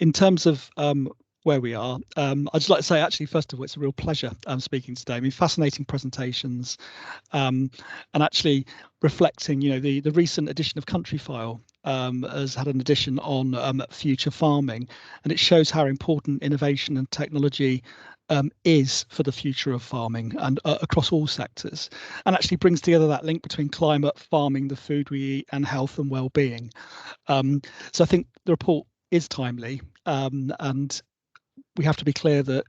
in terms of where we are, I'd just like to say, actually, first of all, it's a real pleasure speaking today. I mean, fascinating presentations, and actually reflecting, the recent edition of Countryfile has had an edition on future farming, and it shows how important innovation and technology is for the future of farming and across all sectors, and actually brings together that link between climate, farming, the food we eat, and health and well-being. So I think the report is timely, and we have to be clear that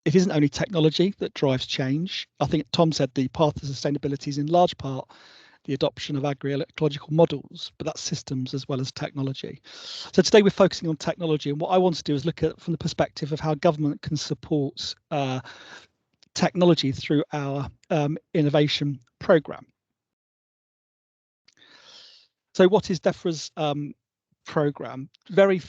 it isn't only technology that drives change. I think Tom said the path to sustainability is in large part the adoption of agri-ecological models, but that's systems as well as technology. So today we're focusing on technology, and what I want to do is look at from the perspective of how government can support technology through our innovation programme. So what is Defra's programme? Very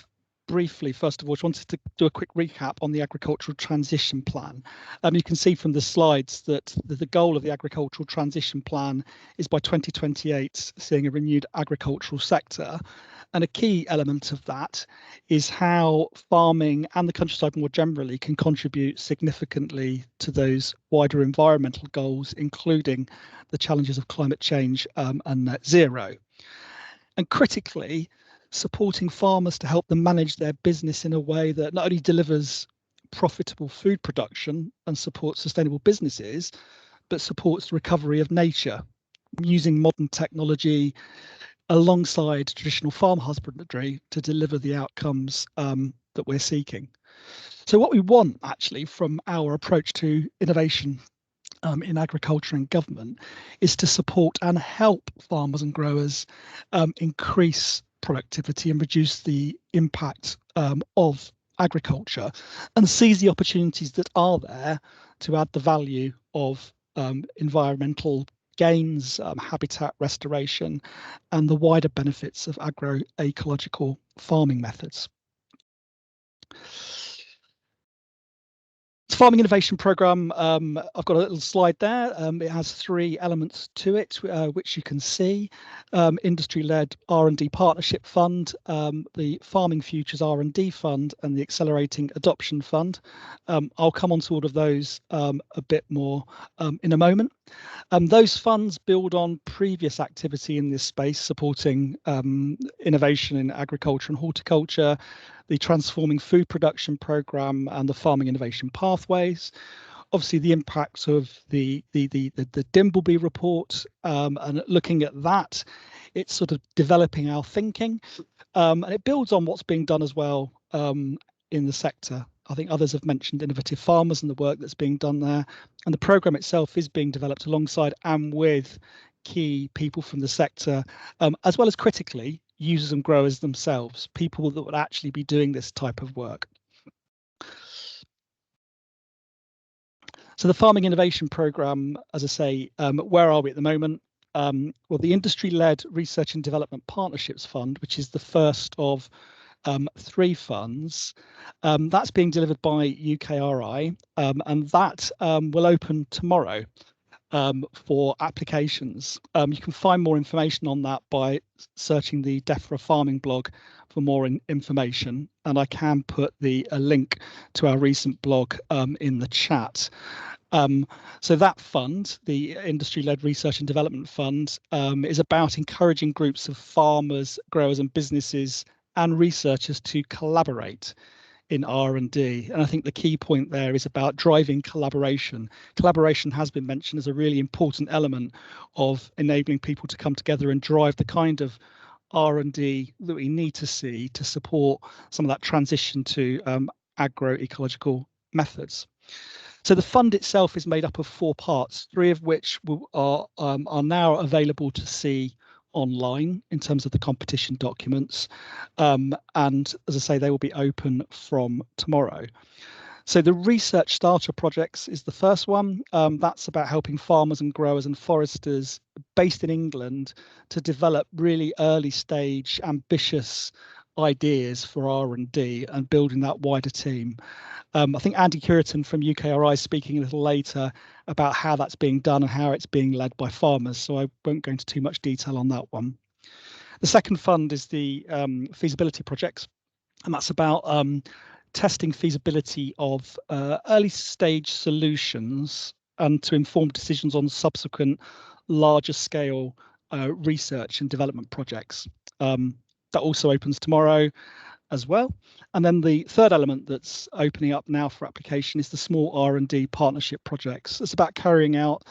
briefly, first of all, I just wanted to do a quick recap on the agricultural transition plan. You can see from the slides that the goal of the agricultural transition plan is by 2028 seeing a renewed agricultural sector, and a key element of that is how farming and the countryside more generally can contribute significantly to those wider environmental goals, including the challenges of climate change and net zero. And critically, supporting farmers to help them manage their business in a way that not only delivers profitable food production and supports sustainable businesses, but supports the recovery of nature, using modern technology alongside traditional farm husbandry to deliver the outcomes that we're seeking. So what we want actually from our approach to innovation in agriculture and government is to support and help farmers and growers increase productivity and reduce the impact of agriculture, and seize the opportunities that are there to add the value of environmental gains, habitat restoration, and the wider benefits of agroecological farming methods. Farming Innovation Programme, I've got a little slide there. It has three elements to it, which you can see. Industry-led R&D Partnership Fund, the Farming Futures R&D Fund, and the Accelerating Adoption Fund. I'll come on to all of those a bit more in a moment. Those funds build on previous activity in this space, supporting innovation in agriculture and horticulture, the Transforming Food Production Programme, and the Farming Innovation Pathways. Obviously, the impacts of the Dimbleby report, and looking at that, it's sort of developing our thinking, and it builds on what's being done as well in the sector. I think others have mentioned innovative farmers and the work that's being done there, and the programme itself is being developed alongside and with key people from the sector, as well as critically users and growers themselves, people that would actually be doing this type of work. So the Farming Innovation Programme, as I say, where are we at the moment? Well, the Industry-led Research and Development Partnerships Fund, which is the first of three funds, that's being delivered by UKRI, and that will open tomorrow for applications. You can find more information on that by searching the Defra farming blog for more information, and I can put a link to our recent blog in the chat. So that fund, the Industry-led Research and Development Fund, is about encouraging groups of farmers, growers and businesses and researchers to collaborate in R&D. And I think the key point there is about driving collaboration. Collaboration has been mentioned as a really important element of enabling people to come together and drive the kind of R&D that we need to see to support some of that transition to agroecological methods. So the fund itself is made up of 4 parts, 3 of which are now available to see online in terms of the competition documents, and as I say, they will be open from tomorrow. So the research starter projects is the first one. That's about helping farmers and growers and foresters based in England to develop really early stage ambitious ideas for R&D and building that wider team. I think Andy Curitan from UKRI is speaking a little later about how that's being done and how it's being led by farmers, so I won't go into too much detail on that one. The second fund is the feasibility projects. and that's about testing feasibility of early stage solutions and to inform decisions on subsequent larger scale research and development projects. That also opens tomorrow as well. And then the third element that's opening up now for application is the small R&D partnership projects. It's about carrying out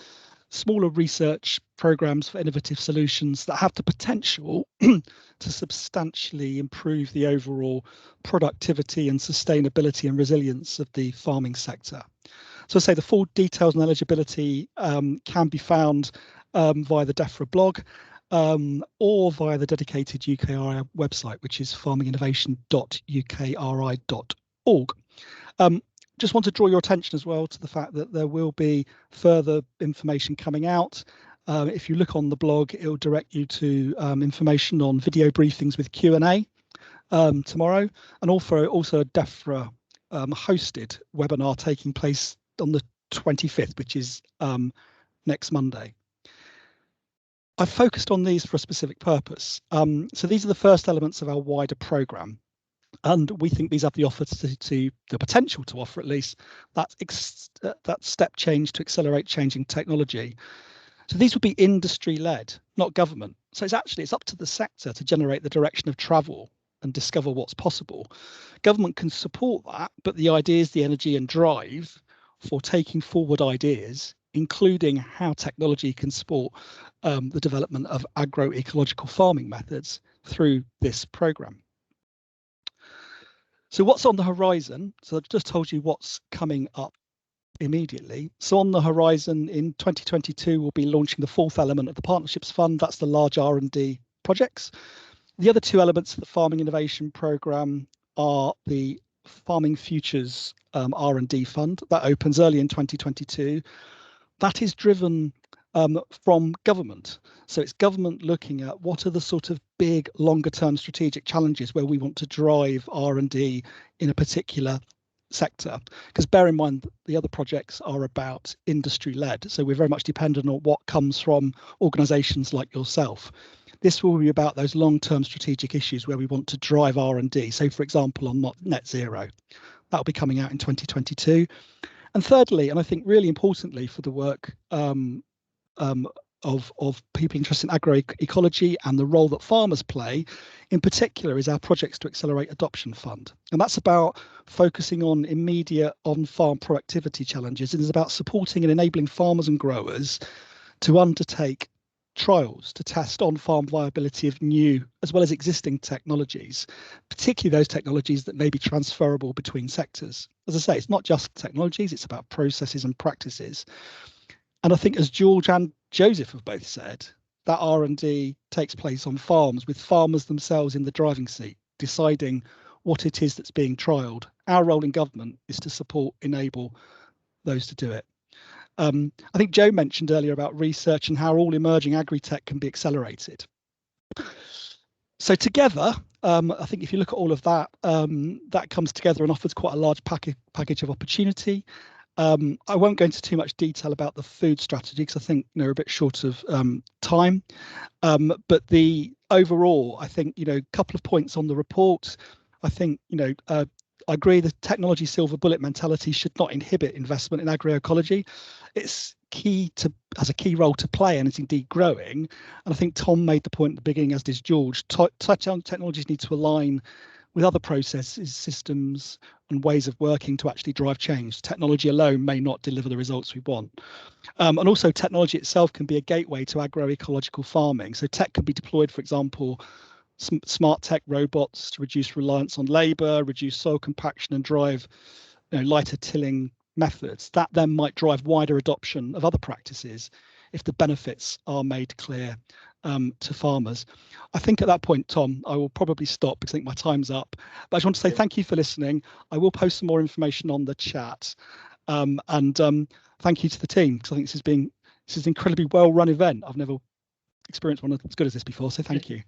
smaller research programs for innovative solutions that have the potential to substantially improve the overall productivity and sustainability and resilience of the farming sector. So I say the full details and eligibility can be found via the Defra blog or via the dedicated UKRI website, which is farminginnovation.ukri.org. Just want to draw your attention as well to the fact that there will be further information coming out. If you look on the blog, it will direct you to information on video briefings with Q&A tomorrow, and also a Defra hosted webinar taking place on the 25th, which is next Monday. I've focused on these for a specific purpose. So these are the first elements of our wider programme. And we think these have the the potential to offer at least that step change to accelerate changing technology. So these would be industry-led, not government. So it's up to the sector to generate the direction of travel and discover what's possible. Government can support that, but the ideas, the energy and drive for taking forward ideas, including how technology can support the development of agroecological farming methods through this programme. So what's on the horizon? So I've just told you what's coming up immediately. So on the horizon in 2022, we'll be launching the fourth element of the Partnerships Fund. That's the large R&D projects. The other two elements of the Farming Innovation Programme are the Farming Futures R&D Fund. That opens early in 2022. That is driven from government. So it's government looking at what are the sort of big longer term strategic challenges where we want to drive R&D in a particular sector. Because bear in mind, the other projects are about industry led. So we're very much dependent on what comes from organisations like yourself. This will be about those long term strategic issues where we want to drive R&D. So for example, on net zero, that will be coming out in 2022. And thirdly, and I think really importantly for the work of people interested in agroecology and the role that farmers play, in particular, is our Projects to Accelerate Adoption Fund. And that's about focusing on immediate on-farm productivity challenges. It is about supporting and enabling farmers and growers to undertake trials to test on-farm viability of new as well as existing technologies, particularly those technologies that may be transferable between sectors. As I say, it's not just technologies, it's about processes and practices. And I think, as George and Joseph have both said, that R&D takes place on farms with farmers themselves in the driving seat, deciding what it is that's being trialled. Our role in government is to support, enable those to do it. I think Joe mentioned earlier about research and how all emerging agri-tech can be accelerated. So together, I think if you look at all of that, that comes together and offers quite a large package of opportunity. I won't go into too much detail about the food strategy because I think we're a bit short of time. But the overall, I think a couple of points on the report. I think I agree the technology silver bullet mentality should not inhibit investment in agroecology. It's has a key role to play and it's indeed growing. And I think Tom made the point at the beginning, as did George, technologies need to align with other processes, systems and ways of working to actually drive change. Technology alone may not deliver the results we want. And also technology itself can be a gateway to agroecological farming. So tech can be deployed, for example, smart tech robots to reduce reliance on labour, reduce soil compaction and drive lighter tilling methods. That then might drive wider adoption of other practices if the benefits are made clear to farmers. I think at that point, Tom, I will probably stop because I think my time's up. But I just want to say thank you for listening. I will post some more information on the chat. And thank you to the team because I think this is an incredibly well-run event. I've never experienced one as good as this before, so thank you.